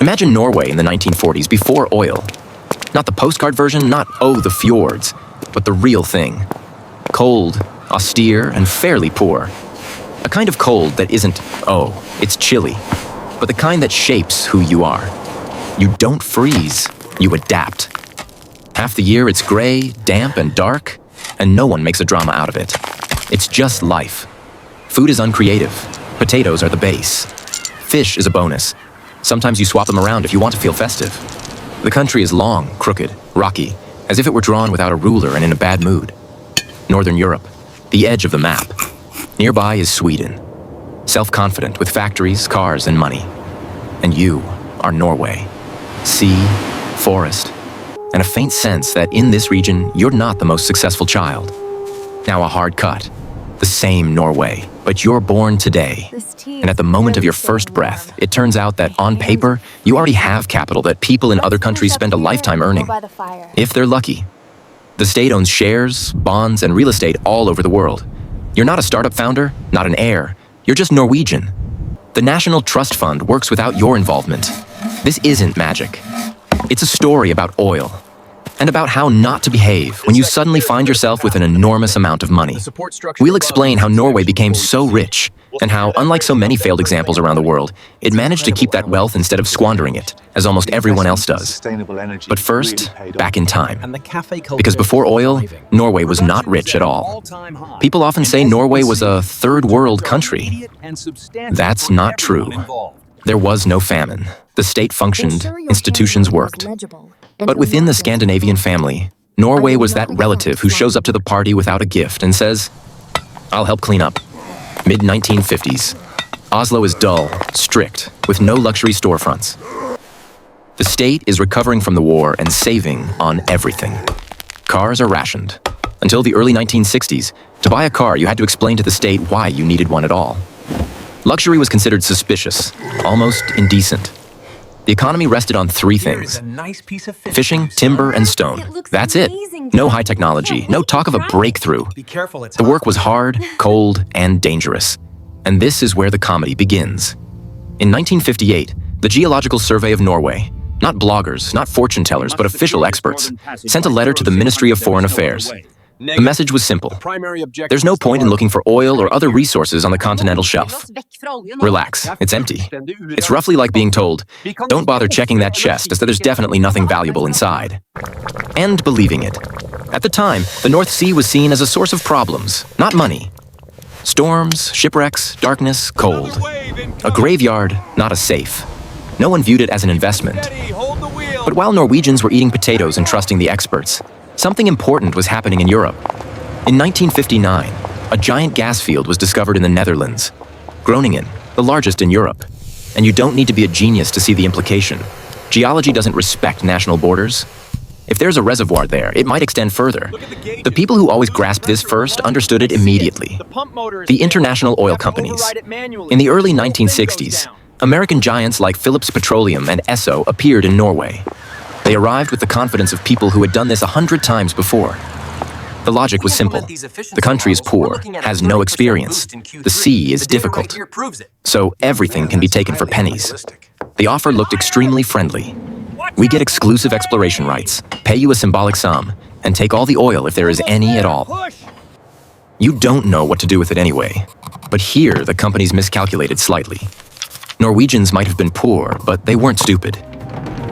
Imagine Norway in the 1940s before oil. Not the postcard version, not, oh, the fjords, but the real thing. Cold, austere, and fairly poor. A kind of cold that isn't, oh, it's chilly, but the kind that shapes who you are. You don't freeze, you adapt. Half the year it's gray, damp, and dark, and no one makes a drama out of it. It's just life. Food is uncreative. Potatoes are the base. Fish is a bonus. Sometimes you swap them around if you want to feel festive. The country is long, crooked, rocky, as if it were drawn without a ruler and in a bad mood. Northern Europe, the edge of the map. Nearby is Sweden, self-confident with factories, cars, and money. And you are Norway. Sea, forest, and a faint sense that in this region, you're not the most successful child. Now a hard cut. The same Norway, but you're born today. And at the moment of your first breath, it turns out that on paper, you already have capital that people in other countries spend a lifetime earning, if they're lucky. The state owns shares, bonds, and real estate all over the world. You're not a startup founder, not an heir. You're just Norwegian. The National Trust Fund works without your involvement. This isn't magic. It's a story about oil, and about how not to behave when you suddenly find yourself with an enormous amount of money. We'll explain how Norway became so rich, and how, unlike so many failed examples around the world, it managed to keep that wealth instead of squandering it, as almost everyone else does. But first, back in time. Because before oil, Norway was not rich at all. People often say Norway was a third world country. That's not true. There was no famine. The state functioned, institutions worked. But within the Scandinavian family, Norway was that relative who shows up to the party without a gift and says, "I'll help clean up." Mid-1950s. Oslo is dull, strict, with no luxury storefronts. The state is recovering from the war and saving on everything. Cars are rationed. Until the early 1960s, to buy a car you had to explain to the state why you needed one at all. Luxury was considered suspicious, almost indecent. The economy rested on three things: fishing, timber, and stone. That's it. No high technology, no talk of a breakthrough. The work was hard, cold, and dangerous. And this is where the comedy begins. In 1958, the Geological Survey of Norway, not bloggers, not fortune tellers, but official experts, sent a letter to the Ministry of Foreign Affairs. The message was simple. There's no point in looking for oil or other resources on the continental shelf. Relax, it's empty. It's roughly like being told, don't bother checking that chest as there's definitely nothing valuable inside. And believing it. At the time, the North Sea was seen as a source of problems, not money. Storms, shipwrecks, darkness, cold. A graveyard, not a safe. No one viewed it as an investment. But while Norwegians were eating potatoes and trusting the experts, something important was happening in Europe. In 1959, a giant gas field was discovered in the Netherlands. Groningen, the largest in Europe. And you don't need to be a genius to see the implication. Geology doesn't respect national borders. If there's a reservoir there, it might extend further. The people who always grasped this first understood it immediately. The international oil companies. In the early 1960s, American giants like Phillips Petroleum and Esso appeared in Norway. They arrived with the confidence of people who had done this 100 times before. The logic was simple. The country is poor, has no experience. The sea is difficult. So everything can be taken for pennies. The offer looked extremely friendly. We get exclusive exploration rights, pay you a symbolic sum, and take all the oil if there is any at all. You don't know what to do with it anyway. But here, the companies miscalculated slightly. Norwegians might have been poor, but they weren't stupid.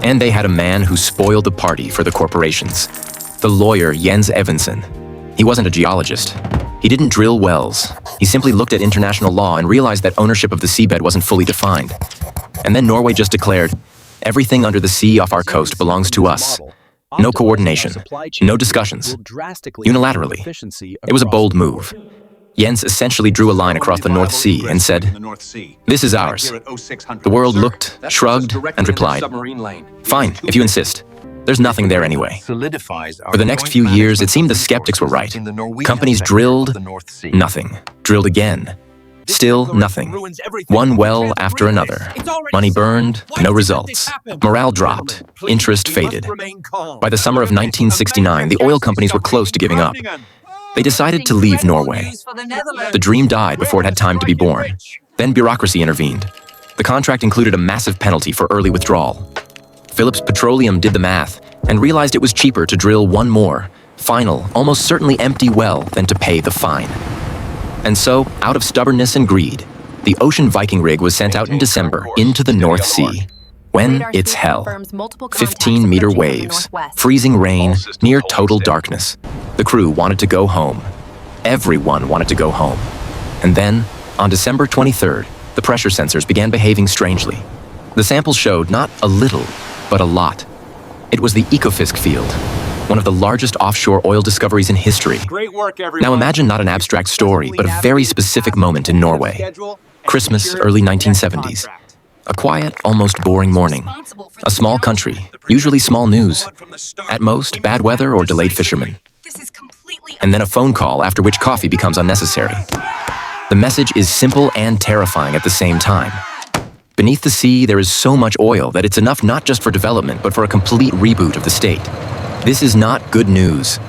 And they had a man who spoiled the party for the corporations. The lawyer Jens Evensen. He wasn't a geologist. He didn't drill wells. He simply looked at international law and realized that ownership of the seabed wasn't fully defined. And then Norway just declared, everything under the sea off our coast belongs to us. No coordination, no discussions. Unilaterally. It was a bold move. Jens essentially drew a line across the North Sea and said, "This is ours." The world looked, shrugged, and replied, "Fine, if you insist. There's nothing there anyway." For the next few years, it seemed the skeptics were right. Companies drilled, nothing. Drilled again. Still nothing. One well after another. Money burned, no results. Morale dropped. Interest faded. By the summer of 1969, the oil companies were close to giving up. They decided to leave Norway. The dream died before it had time to be born. Then bureaucracy intervened. The contract included a massive penalty for early withdrawal. Phillips Petroleum did the math and realized it was cheaper to drill one more, final, almost certainly empty well than to pay the fine. And so, out of stubbornness and greed, the Ocean Viking rig was sent out in December into the North Sea. When it's hell. 15-meter waves, freezing rain, near total darkness. The crew wanted to go home. Everyone wanted to go home. And then, on December 23rd, the pressure sensors began behaving strangely. The samples showed not a little, but a lot. It was the Ekofisk field, one of the largest offshore oil discoveries in history. Great work, everyone. Now imagine not an abstract story, but a very specific moment in Norway. Christmas, early 1970s. A quiet, almost boring morning. A small country, usually small news. At most, bad weather or delayed fishermen. And then a phone call after which coffee becomes unnecessary. The message is simple and terrifying at the same time. Beneath the sea, there is so much oil that it's enough not just for development, but for a complete reboot of the state. This is not good news.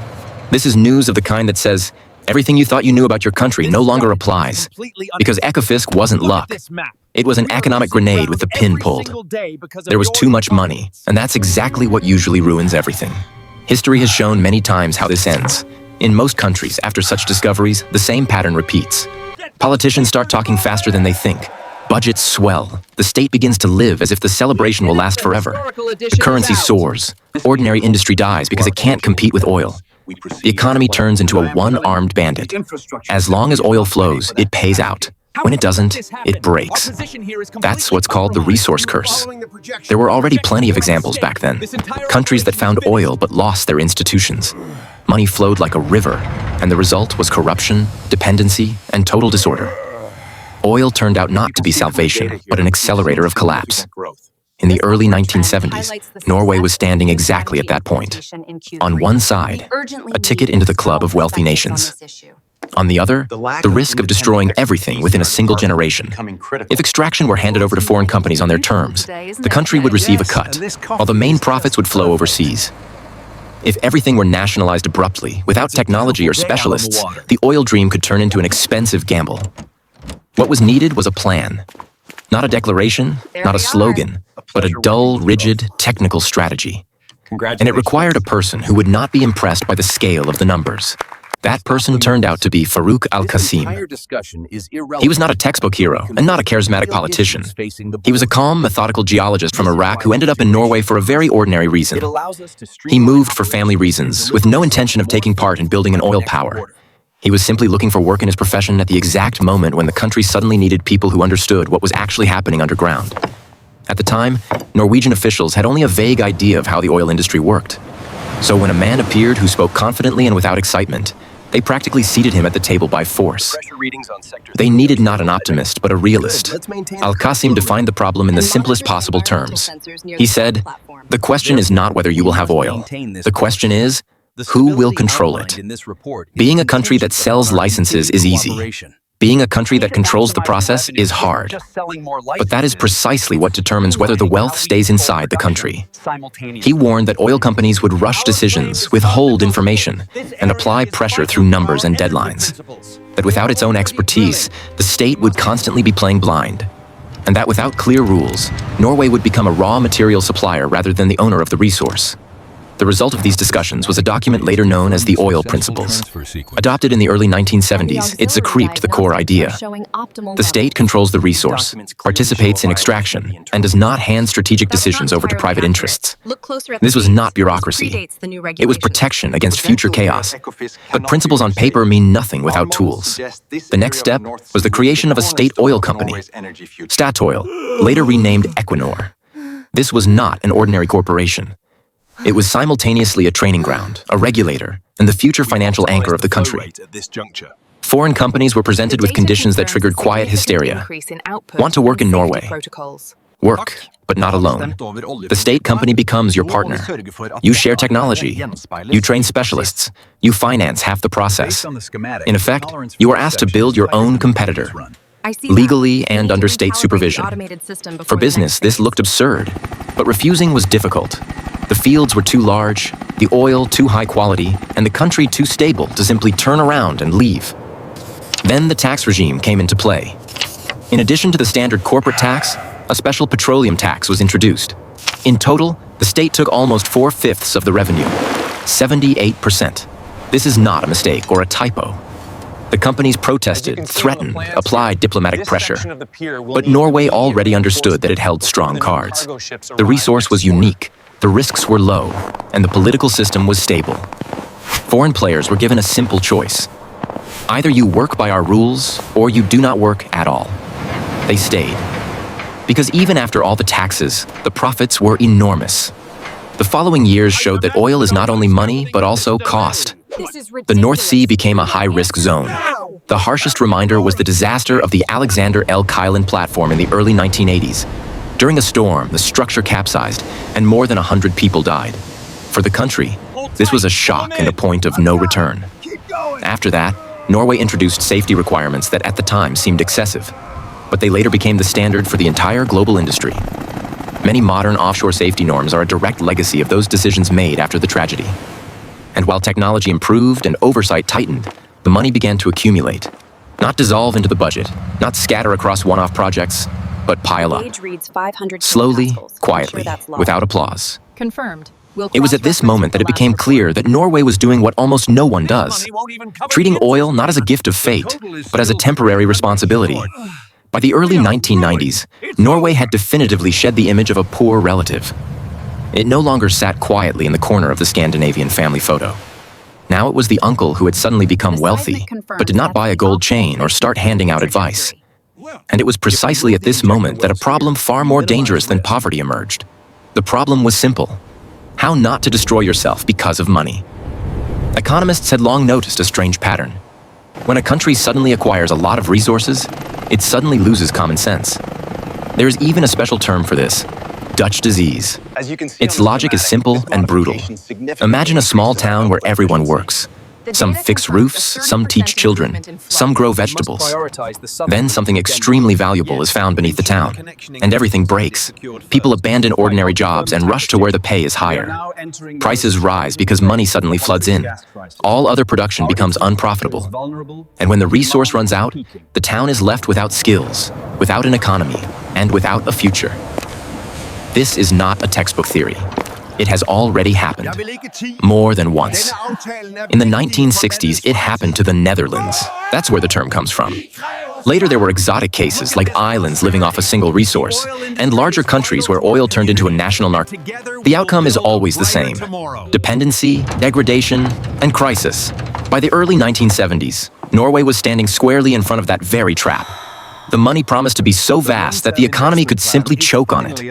This is news of the kind that says, everything you thought you knew about your country no longer applies. Because Ekofisk wasn't luck. It was an economic grenade with the pin pulled. There was too much money, and that's exactly what usually ruins everything. History has shown many times how this ends. In most countries, after such discoveries, the same pattern repeats. Politicians start talking faster than they think. Budgets swell. The state begins to live as if the celebration will last forever. The currency soars. Ordinary industry dies because it can't compete with oil. The economy turns into a one-armed bandit. As long as oil flows, it pays out. When it doesn't, it breaks. That's what's called the resource curse. There were already plenty of examples back then. Countries that found oil but lost their institutions. Money flowed like a river, and the result was corruption, dependency, and total disorder. Oil turned out not to be salvation, but an accelerator of collapse. In the early 1970s, Norway was standing exactly at that point. On one side, a ticket into the club of wealthy nations. On the other, the risk of destroying everything within a single generation. If extraction were handed over to foreign companies on their terms, the country would receive a cut, while the main profits would flow overseas. If everything were nationalized abruptly, without technology or specialists, the oil dream could turn into an expensive gamble. What was needed was a plan. Not a declaration, not a slogan, but a dull, rigid, technical strategy. And it required a person who would not be impressed by the scale of the numbers. That person turned out to be Farouk al-Qasim. He was not a textbook hero and not a charismatic politician. He was a calm, methodical geologist from Iraq who ended up in Norway for a very ordinary reason. He moved for family reasons, with no intention of taking part in building an oil power. He was simply looking for work in his profession at the exact moment when the country suddenly needed people who understood what was actually happening underground. At the time, Norwegian officials had only a vague idea of how the oil industry worked. So when a man appeared who spoke confidently and without excitement, they practically seated him at the table by force. They needed not an optimist, but a realist. Al-Qasim defined the problem in the simplest possible terms. He said, "The question is not whether you will have oil. The question is, who will control it? Being a country that sells licenses is easy. Being a country that controls the process is hard. But that is precisely what determines whether the wealth stays inside the country." He warned that oil companies would rush decisions, withhold information, and apply pressure through numbers and deadlines. That without its own expertise, the state would constantly be playing blind. And that without clear rules, Norway would become a raw material supplier rather than the owner of the resource. The result of these discussions was a document later known as the Oil Principles. Adopted in the early 1970s, it secreted the core idea. The state controls the resource, participates in extraction, and does not hand strategic decisions over to private interests. This was not bureaucracy. It was protection against future chaos. But principles on paper mean nothing without tools. The next step was the creation of a state oil company, Statoil, later renamed Equinor. This was not an ordinary corporation. It was simultaneously a training ground, a regulator, and the future financial anchor of the country. Foreign companies were presented with conditions that triggered quiet hysteria. Want to work in Norway? Work, but not alone. The state company becomes your partner. You share technology. You train specialists. You finance half the process. In effect, you are asked to build your own competitor, legally and under state supervision. For business, this looked absurd, but refusing was difficult. The fields were too large, the oil too high quality, and the country too stable to simply turn around and leave. Then the tax regime came into play. In addition to the standard corporate tax, A special petroleum tax was introduced. In total, the state took almost 4/5 of the revenue, 78%. This is not a mistake or a typo. The companies protested, threatened, applied diplomatic pressure. But Norway already understood that it held strong cards. The resource was unique, the risks were low, and the political system was stable. Foreign players were given a simple choice. Either you work by our rules, or you do not work at all. They stayed. Because even after all the taxes, the profits were enormous. The following years showed that oil is not only money, but also cost. The North Sea became a high-risk zone. The harshest reminder was the disaster of the Alexander L. Kylan platform in the early 1980s. During a storm, the structure capsized, and more than 100 people died. For the country, this was a shock and a point of no return. After that, Norway introduced safety requirements that at the time seemed excessive, but they later became the standard for the entire global industry. Many modern offshore safety norms are a direct legacy of those decisions made after the tragedy. And while technology improved and oversight tightened, the money began to accumulate. Not dissolve into the budget, not scatter across one-off projects, but pile up. Slowly, quietly, without applause. Confirmed. It was at this moment that it became clear that Norway was doing what almost no one does, treating oil not as a gift of fate, but as a temporary responsibility. By the early 1990s, Norway had definitively shed the image of a poor relative. It no longer sat quietly in the corner of the Scandinavian family photo. Now it was the uncle who had suddenly become wealthy, but did not buy a gold chain or start handing out advice. And it was precisely at this moment that a problem far more dangerous than poverty emerged. The problem was simple: how not to destroy yourself because of money. Economists had long noticed a strange pattern. When a country suddenly acquires a lot of resources, it suddenly loses common sense. There is even a special term for this: Dutch disease. Its logic is simple and brutal. Imagine a small town where everyone works. Some fix roofs, some teach children, some grow vegetables. Then something extremely valuable is found beneath the town, and everything breaks. People abandon ordinary jobs and rush to where the pay is higher. Prices rise because money suddenly floods in. All other production becomes unprofitable. And when the resource runs out, the town is left without skills, without an economy, and without a future. This is not a textbook theory. It has already happened, more than once. In the 1960s, it happened to the Netherlands. That's where the term comes from. Later, there were exotic cases like islands living off a single resource, and larger countries where oil turned into a national narcotic. The outcome is always the same: dependency, degradation, and crisis. By the early 1970s, Norway was standing squarely in front of that very trap. The money promised to be so vast that the economy could simply choke on it.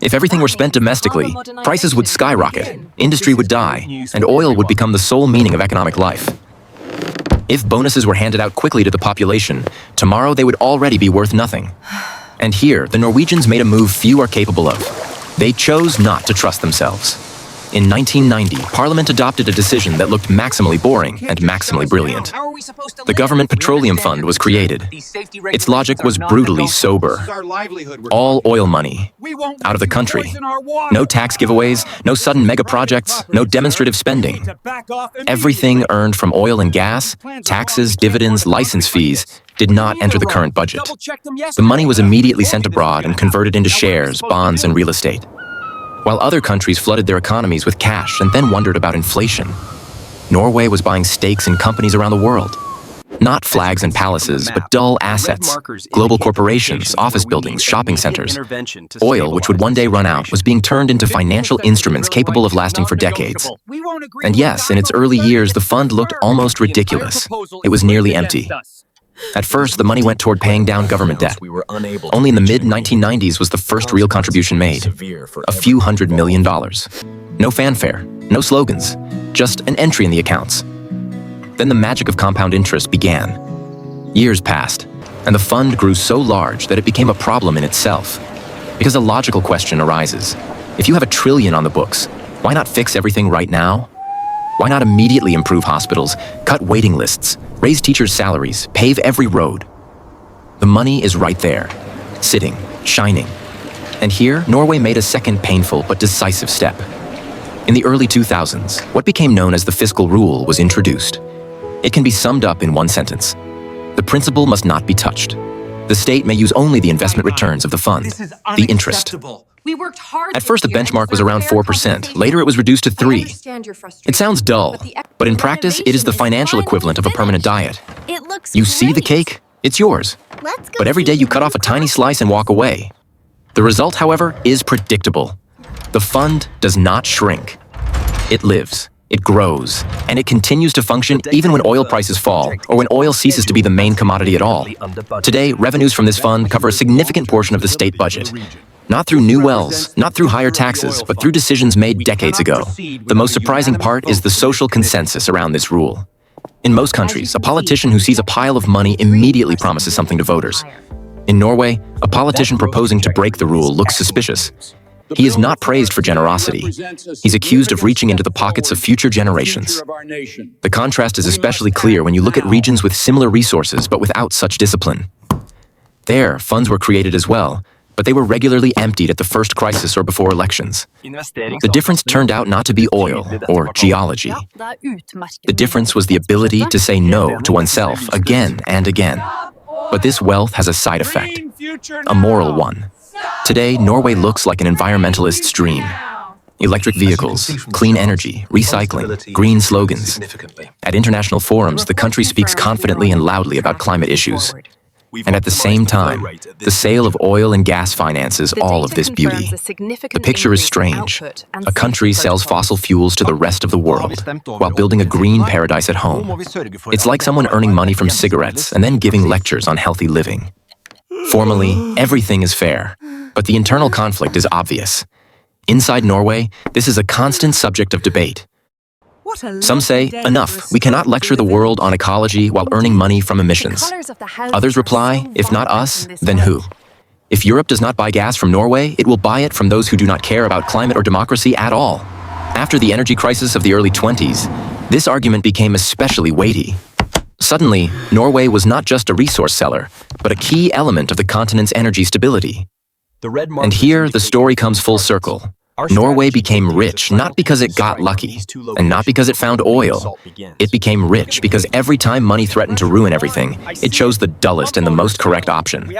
If everything were spent domestically, prices would skyrocket, industry would die, and oil would become the sole meaning of economic life. If bonuses were handed out quickly to the population, tomorrow they would already be worth nothing. And here, the Norwegians made a move few are capable of. They chose not to trust themselves. In 1990, Parliament adopted a decision that looked maximally boring and maximally brilliant. The Government Petroleum Fund was created. Its logic was brutally sober. All oil money, out of the country. No tax giveaways, no sudden mega projects, no demonstrative spending. Everything earned from oil and gas, taxes, dividends, license fees, did not enter the current budget. The money was immediately sent abroad and converted into shares, bonds, and real estate. While other countries flooded their economies with cash and then wondered about inflation, Norway was buying stakes in companies around the world. Not flags and palaces, but dull assets, global corporations, office buildings, shopping centers. Oil, which would one day run out, was being turned into financial instruments capable of lasting for decades. And yes, in its early years, the fund looked almost ridiculous. It was nearly empty. At first, the money went toward paying down government debt. Only in the mid-1990s was the first real contribution made, a few $100 million. No fanfare, no slogans, just an entry in the accounts. Then the magic of compound interest began. Years passed, and the fund grew so large that it became a problem in itself. Because a logical question arises. If you have $1 trillion on the books, why not fix everything right now? Why not immediately improve hospitals, cut waiting lists, raise teachers' salaries, pave every road? The money is right there, sitting, shining. And here, Norway made a second painful but decisive step. In the early 2000s, what became known as the fiscal rule was introduced. It can be summed up in one sentence: the principle must not be touched. The The state may use only the investment returns of the fund, the interest. We worked hard. At first, the benchmark was around 4%. Later, it was reduced to 3%. It sounds dull, but in practice, it is the financial equivalent of a permanent diet. It looks You see the cake, it's yours. But every day you cut off a tiny slice and walk away. The result, however, is predictable. The fund does not shrink. It lives, it grows, and it continues to function even when oil prices fall or when oil ceases to be the main commodity at all. Today, revenues from this fund cover a significant portion of the state budget. Not through new wells, not through higher taxes, but through decisions made decades ago. The most surprising part is the social consensus around this rule. In most countries, a politician who sees a pile of money immediately promises something to voters. In Norway, a politician proposing to break the rule looks suspicious. He is not praised for generosity. He's accused of reaching into the pockets of future generations. The contrast is especially clear when you look at regions with similar resources but without such discipline. There, funds were created as well, but they were regularly emptied at the first crisis or before elections. The difference turned out not to be oil or geology. The difference was the ability to say no to oneself again and again. But this wealth has a side effect, a moral one. Today, Norway looks like an environmentalist's dream. Electric vehicles, clean energy, recycling, green slogans. At international forums, the country speaks confidently and loudly about climate issues. And at the same time, the sale of oil and gas finances all of this beauty. The picture is strange. A country sells fossil fuels to the rest of the world, while building a green paradise at home. It's like someone earning money from cigarettes and then giving lectures on healthy living. Formally, everything is fair, but the internal conflict is obvious. Inside Norway, this is a constant subject of debate. Some say, enough, we cannot lecture the world on ecology while earning money from emissions. Others reply, if not us, then who? If Europe does not buy gas from Norway, it will buy it from those who do not care about climate or democracy at all. After the energy crisis of the early 20s, this argument became especially weighty. Suddenly, Norway was not just a resource seller, but a key element of the continent's energy stability. And here, the story comes full circle. Norway became rich not because it got lucky, and not because it found oil. It became rich because every time money threatened to ruin everything, it chose the dullest and the most correct option.